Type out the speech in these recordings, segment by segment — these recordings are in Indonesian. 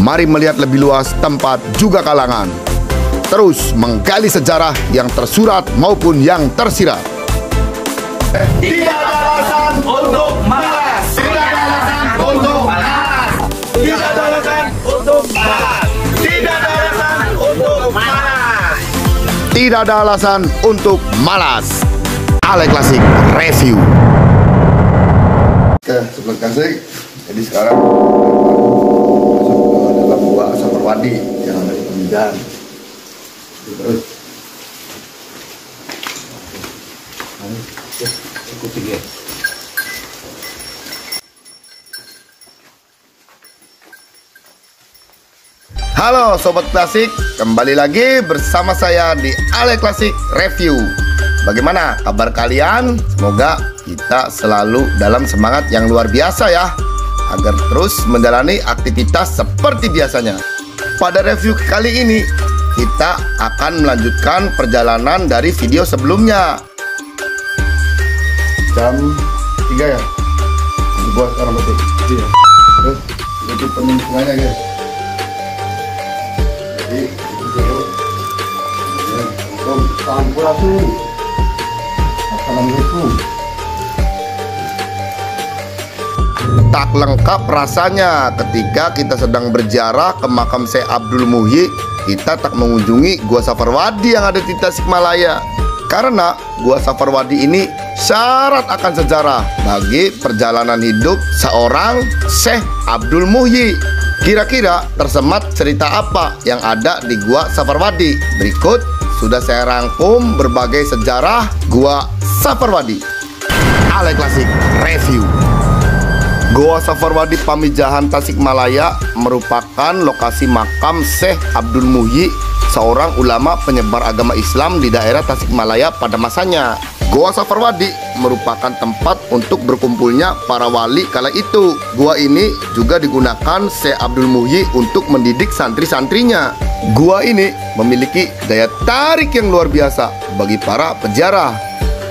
Mari melihat lebih luas tempat juga kalangan. Terus menggali sejarah yang tersurat maupun yang tersirat. Tidak ada alasan untuk malas. Tidak ada alasan untuk malas. Tidak ada alasan untuk malas. Tidak ada alasan untuk malas. Tidak ada alasan untuk malas. Ale Klasik Review. Oke, Sobat Klasik. Jadi sekarang masuk ke dalam gua Safarwadi yang ada di Pamijahan. Terus ikuti ya. Halo Sobat Klasik, kembali lagi bersama saya di Ale Klasik Review. Bagaimana kabar kalian? Semoga kita selalu dalam semangat yang luar biasa ya, agar terus menjalani aktivitas seperti biasanya. Pada review kali ini kita akan melanjutkan perjalanan dari video sebelumnya. Jam 3 ya? Buat sekarang betul. Iya. Terus itu penunjukannya guys. Jadi itu dulu. Sampurasun. Assalamualaikum. Tak lengkap rasanya ketika kita sedang berziarah ke makam Syekh Abdul Muhyi, kita tak mengunjungi Gua Safarwadi yang ada di Tasikmalaya. Karena Gua Safarwadi ini syarat akan sejarah bagi perjalanan hidup seorang Syekh Abdul Muhyi. Kira-kira tersemat cerita apa yang ada di Gua Safarwadi? Berikut sudah saya rangkum berbagai sejarah Gua Safarwadi. Ale Klasik Review. Gua Safarwadi Pamijahan Tasikmalaya merupakan lokasi makam Syekh Abdul Muhyi, seorang ulama penyebar agama Islam di daerah Tasikmalaya pada masanya. Gua Safarwadi merupakan tempat untuk berkumpulnya para wali kala itu. Gua ini juga digunakan Syekh Abdul Muhyi untuk mendidik santri-santrinya. Gua ini memiliki daya tarik yang luar biasa bagi para peziarah.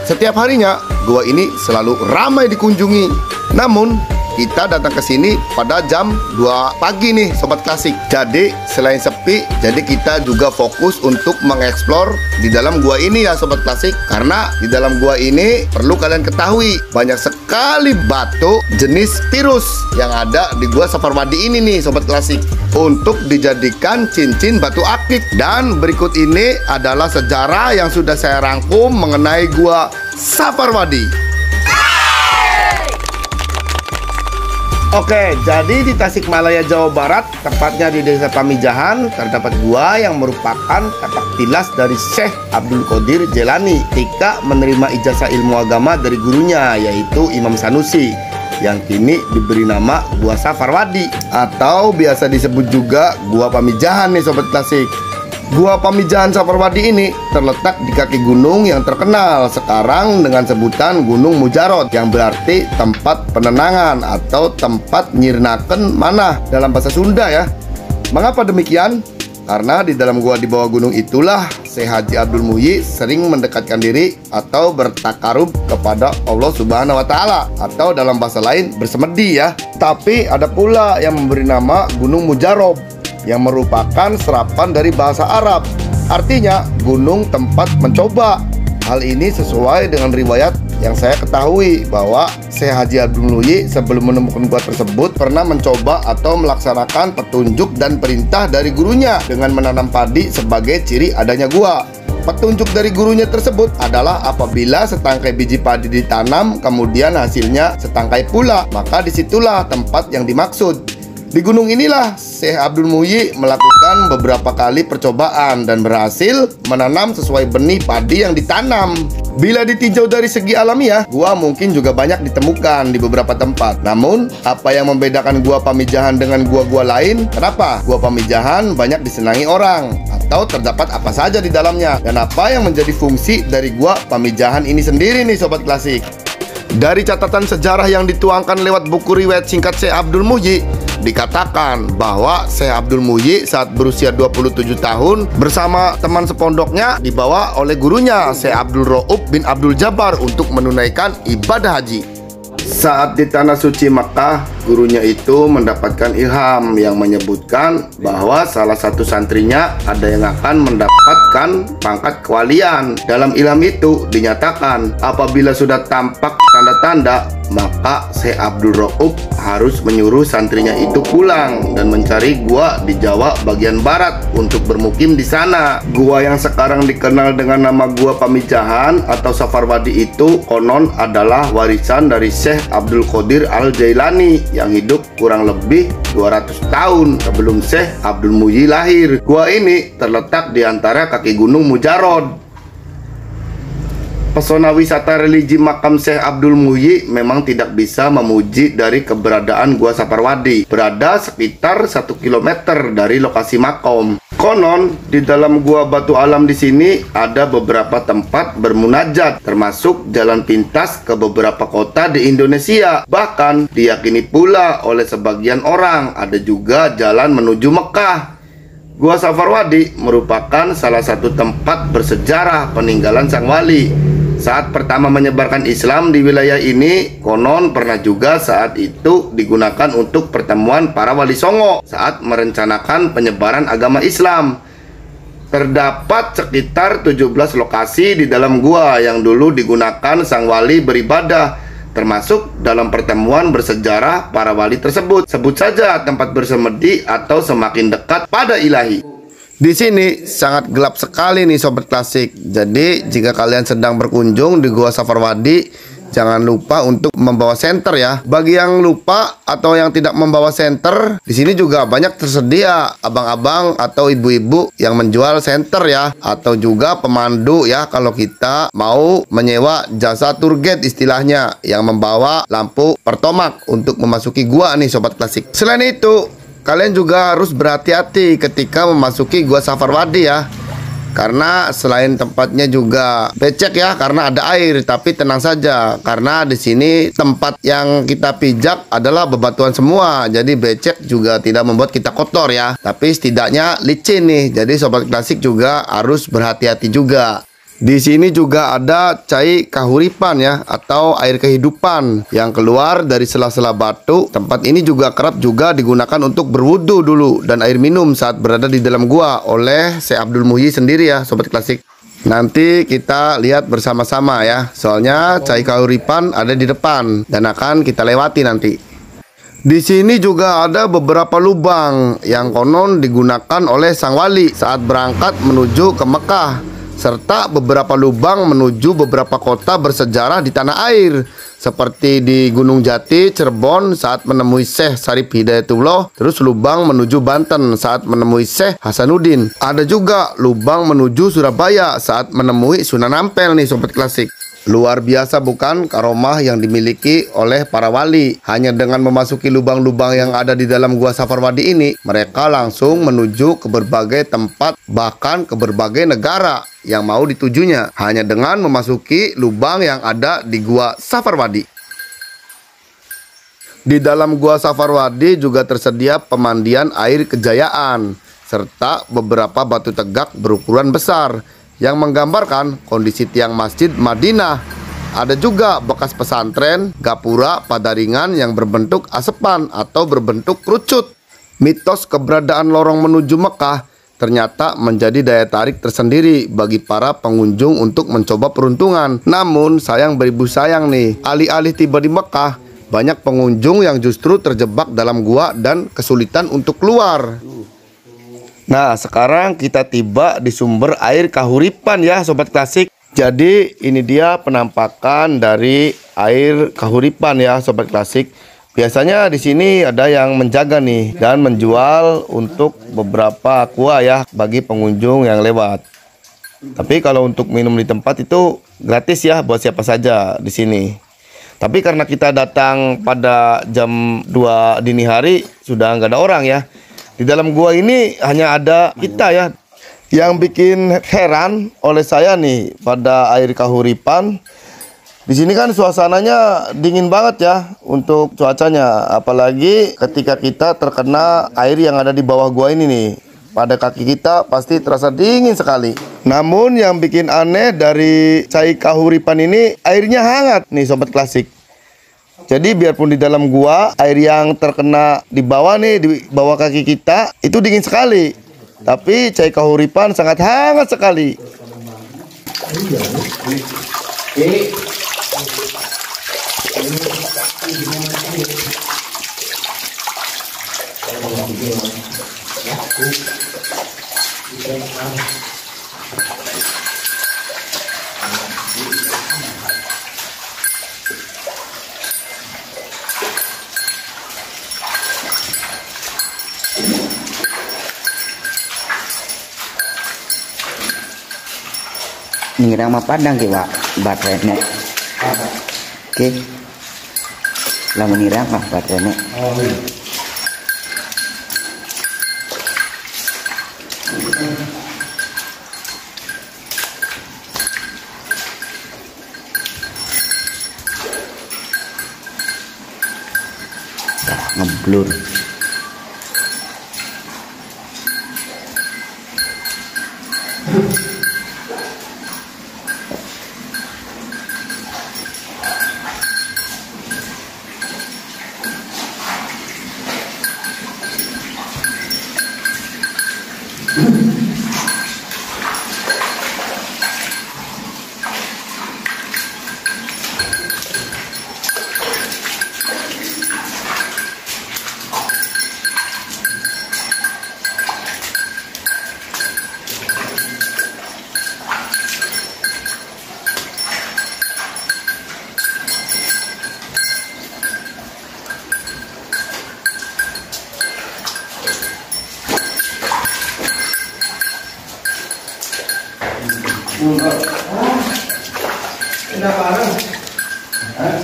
Setiap harinya gua ini selalu ramai dikunjungi. Namun kita datang ke sini pada jam 2 pagi nih Sobat Klasik. Jadi selain sepi, jadi kita juga fokus untuk mengeksplor di dalam gua ini ya Sobat Klasik. Karena di dalam gua ini perlu kalian ketahui, banyak sekali batu jenis virus yang ada di Gua Safarwadi ini nih Sobat Klasik, untuk dijadikan cincin batu akik. Dan berikut ini adalah sejarah yang sudah saya rangkum mengenai Gua Safarwadi. Oke, jadi di Tasikmalaya, Jawa Barat, tepatnya di Desa Pamijahan, terdapat gua yang merupakan tapak tilas dari Syekh Abdul Qadir Jailani ketika menerima ijazah ilmu agama dari gurunya, yaitu Imam Sanusi, yang kini diberi nama Gua Safarwadi atau biasa disebut juga Gua Pamijahan nih Sobat Klasik. Gua Pamijahan Safarwadi ini terletak di kaki gunung yang terkenal sekarang dengan sebutan Gunung Mujarot, yang berarti tempat penenangan atau tempat nyirnaken manah dalam bahasa Sunda ya. Mengapa demikian? Karena di dalam gua di bawah gunung itulah Syekh Haji Abdul Muhyi sering mendekatkan diri atau bertakarub kepada Allah Subhanahu wa Ta'ala, atau dalam bahasa lain bersemedi ya. Tapi ada pula yang memberi nama Gunung Mujarob, yang merupakan serapan dari bahasa Arab, artinya gunung tempat mencoba. Hal ini sesuai dengan riwayat yang saya ketahui bahwa Syekh Haji Abdul Muhyi sebelum menemukan gua tersebut pernah mencoba atau melaksanakan petunjuk dan perintah dari gurunya dengan menanam padi sebagai ciri adanya gua. Petunjuk dari gurunya tersebut adalah apabila setangkai biji padi ditanam kemudian hasilnya setangkai pula, maka disitulah tempat yang dimaksud. Di gunung inilah Syekh Abdul Muhyi melakukan beberapa kali percobaan dan berhasil menanam sesuai benih padi yang ditanam. Bila ditinjau dari segi alamiah, gua mungkin juga banyak ditemukan di beberapa tempat. Namun, apa yang membedakan Gua Pamijahan dengan gua-gua lain? Kenapa Gua Pamijahan banyak disenangi orang? Atau terdapat apa saja di dalamnya? Dan apa yang menjadi fungsi dari Gua Pamijahan ini sendiri nih Sobat Klasik? Dari catatan sejarah yang dituangkan lewat buku riwayat singkat Syekh Abdul Muhyi, dikatakan bahwa Syekh Abdul Muhyi saat berusia 27 tahun bersama teman sepondoknya dibawa oleh gurunya Syekh Abdul Ra'ub bin Abdul Jabbar untuk menunaikan ibadah haji. Saat di tanah suci Makkah, gurunya itu mendapatkan ilham yang menyebutkan bahwa salah satu santrinya ada yang akan mendapatkan pangkat kewalian. Dalam ilham itu dinyatakan apabila sudah tampak tanda-tanda, maka Syekh Abdul Rauf harus menyuruh santrinya itu pulang dan mencari gua di Jawa bagian barat untuk bermukim di sana. Gua yang sekarang dikenal dengan nama gua Pamijahan atau Safarwadi itu konon adalah warisan dari Syekh Abdul Qadir Al-Jailani yang hidup kurang lebih 200 tahun sebelum Syekh Abdul Muhyi lahir. Gua ini terletak di antara kaki gunung Mujarrad. Pesona wisata religi makam Syekh Abdul Muhyi memang tidak bisa memuji dari keberadaan Gua Safarwadi. Berada sekitar 1 km dari lokasi makam. Konon di dalam Gua Batu Alam di sini ada beberapa tempat bermunajat, termasuk jalan pintas ke beberapa kota di Indonesia. Bahkan diyakini pula oleh sebagian orang ada juga jalan menuju Mekah. Gua Safarwadi merupakan salah satu tempat bersejarah peninggalan sang wali. Saat pertama menyebarkan Islam di wilayah ini, konon pernah juga saat itu digunakan untuk pertemuan para wali songo saat merencanakan penyebaran agama Islam. Terdapat sekitar 17 lokasi di dalam gua yang dulu digunakan sang wali beribadah, termasuk dalam pertemuan bersejarah para wali tersebut. Sebut saja tempat bersemedi atau semakin dekat pada ilahi. Di sini sangat gelap sekali nih Sobat Klasik. Jadi jika kalian sedang berkunjung di Gua Safarwadi, jangan lupa untuk membawa senter ya. Bagi yang lupa atau yang tidak membawa senter, di sini juga banyak tersedia abang-abang atau ibu-ibu yang menjual senter ya, atau juga pemandu ya kalau kita mau menyewa jasa tour guide istilahnya yang membawa lampu pertomak untuk memasuki gua nih Sobat Klasik. Selain itu, kalian juga harus berhati-hati ketika memasuki Gua Safarwadi ya. Karena selain tempatnya juga becek ya, karena ada air, tapi tenang saja karena di sini tempat yang kita pijak adalah bebatuan semua. Jadi becek juga tidak membuat kita kotor ya, tapi setidaknya licin nih. Jadi Sobat Klasik juga harus berhati-hati juga. Di sini juga ada cai kahuripan ya, atau air kehidupan yang keluar dari sela-sela batu. Tempat ini juga kerap juga digunakan untuk berwudu dulu dan air minum saat berada di dalam gua oleh Syekh Abdul Muhyi sendiri ya Sobat Klasik. Nanti kita lihat bersama-sama ya, soalnya cai kahuripan ada di depan dan akan kita lewati nanti. Di sini juga ada beberapa lubang yang konon digunakan oleh sang wali saat berangkat menuju ke Mekah, serta beberapa lubang menuju beberapa kota bersejarah di tanah air, seperti di Gunung Jati, Cirebon saat menemui Syekh Syarif Hidayatullah, terus lubang menuju Banten saat menemui Syekh Hasanuddin. Ada juga lubang menuju Surabaya saat menemui Sunan Ampel nih Sobat Klasik. Luar biasa bukan karomah yang dimiliki oleh para wali. Hanya dengan memasuki lubang-lubang yang ada di dalam Gua Safarwadi ini, mereka langsung menuju ke berbagai tempat, bahkan ke berbagai negara yang mau ditujunya, hanya dengan memasuki lubang yang ada di Gua Safarwadi. Di dalam Gua Safarwadi juga tersedia pemandian air kejayaan, serta beberapa batu tegak berukuran besar yang menggambarkan kondisi tiang masjid Madinah. Ada juga bekas pesantren, gapura, padaringan yang berbentuk asepan atau berbentuk kerucut. Mitos keberadaan lorong menuju Mekah ternyata menjadi daya tarik tersendiri bagi para pengunjung untuk mencoba peruntungan. Namun sayang beribu sayang nih, alih-alih tiba di Mekah, banyak pengunjung yang justru terjebak dalam gua dan kesulitan untuk keluar. Nah, sekarang kita tiba di sumber air kahuripan ya Sobat Klasik. Jadi ini dia penampakan dari air kahuripan ya Sobat Klasik. Biasanya di sini ada yang menjaga nih dan menjual untuk beberapa aqua ya bagi pengunjung yang lewat. Tapi kalau untuk minum di tempat itu gratis ya buat siapa saja di sini. Tapi karena kita datang pada jam 2 dini hari sudah nggak ada orang ya. Di dalam gua ini hanya ada kita ya. Yang bikin heran oleh saya nih pada air kahuripan, di sini kan suasananya dingin banget ya untuk cuacanya, apalagi ketika kita terkena air yang ada di bawah gua ini nih. Pada kaki kita pasti terasa dingin sekali. Namun yang bikin aneh dari cai kahuripan ini, airnya hangat nih Sobat Klasik. Jadi biarpun di dalam gua air yang terkena di bawah nih, di bawah kaki kita itu dingin sekali. Tapi cai kahuripan sangat hangat sekali. Nirang mapadang ki Pak baterainya. Oke. Lamun nirang mah baterainya. Ngeblur.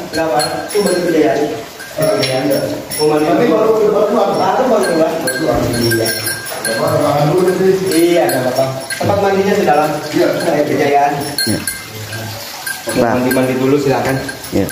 Kenapa? Itu baru kejayaan. Tapi baru iya, nggak apa-apa. Tempat mandinya di dalam. Iya. Kejayaan. Mandi dulu silakan. Ya.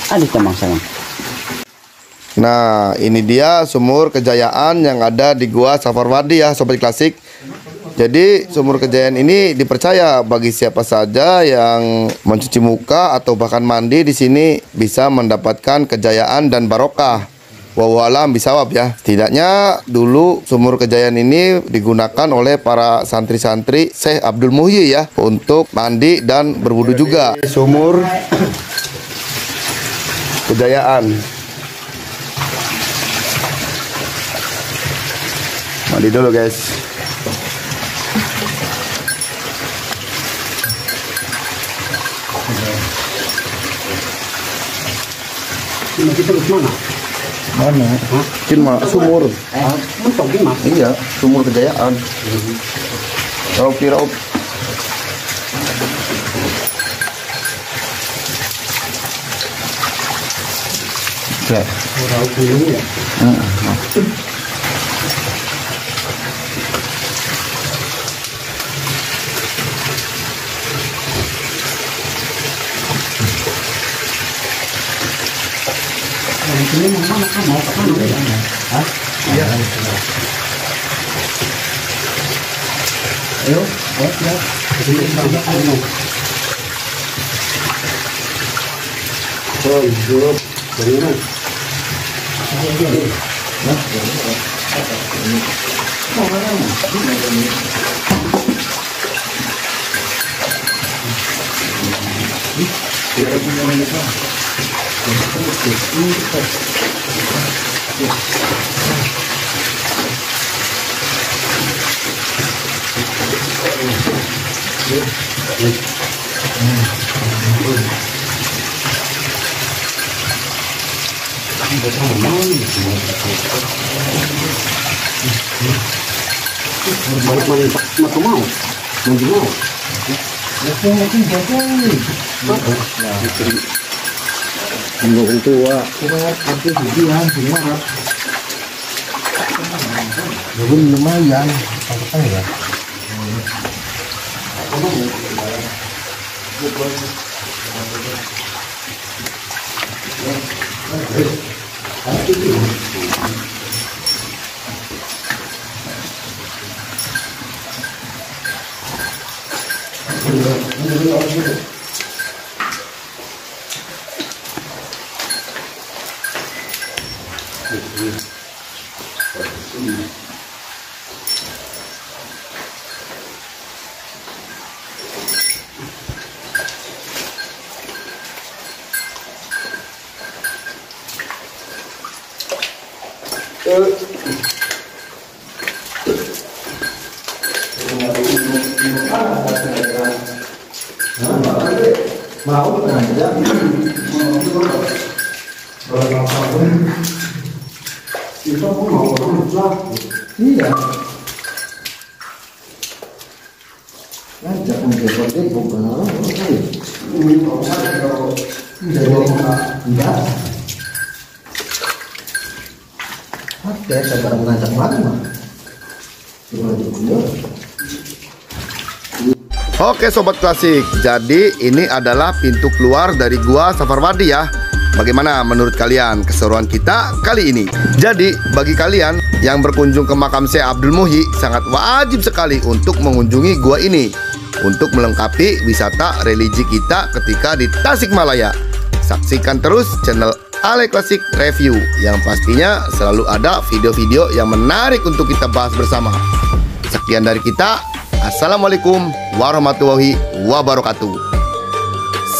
Adik tamang sayang. Nah, ini dia sumur kejayaan yang ada di Gua Safarwadi ya, Sobat Klasik. Jadi sumur kejayaan ini dipercaya bagi siapa saja yang mencuci muka atau bahkan mandi di sini bisa mendapatkan kejayaan dan barokah. Wallahualam bisawab ya. Setidaknya dulu sumur kejayaan ini digunakan oleh para santri-santri Syekh Abdul Muhyi ya untuk mandi dan berwudu juga. Sumur kejayaan. Mandi dulu guys. Mana? Cuma sumur. Iya, sumur kejayaan. Raup. Ya. Raup dulu ya. Ini mau makan hah? Iya. Ayo, ya. lumayan. Apa ya? Mau aja. Kita mau iya. Ngajak menjadi bukan orang lain. Ini orang kalau tidak. Ada cara mengajak mana? Oke sobat klasik, jadi ini adalah pintu keluar dari gua Safarwadi ya. Bagaimana menurut kalian keseruan kita kali ini? Jadi bagi kalian yang berkunjung ke makam Syekh Abdul Muhyi, sangat wajib sekali untuk mengunjungi gua ini untuk melengkapi wisata religi kita ketika di Tasikmalaya. Saksikan terus channel Ale Klasik Review yang pastinya selalu ada video-video yang menarik untuk kita bahas bersama. Sekian dari kita. Assalamualaikum warahmatullahi wabarakatuh.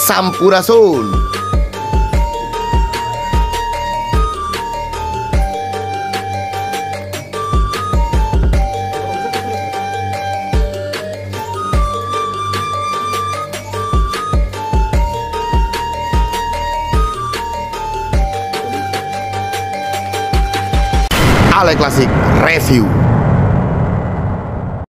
Sampurasun. Ale Klasik Review.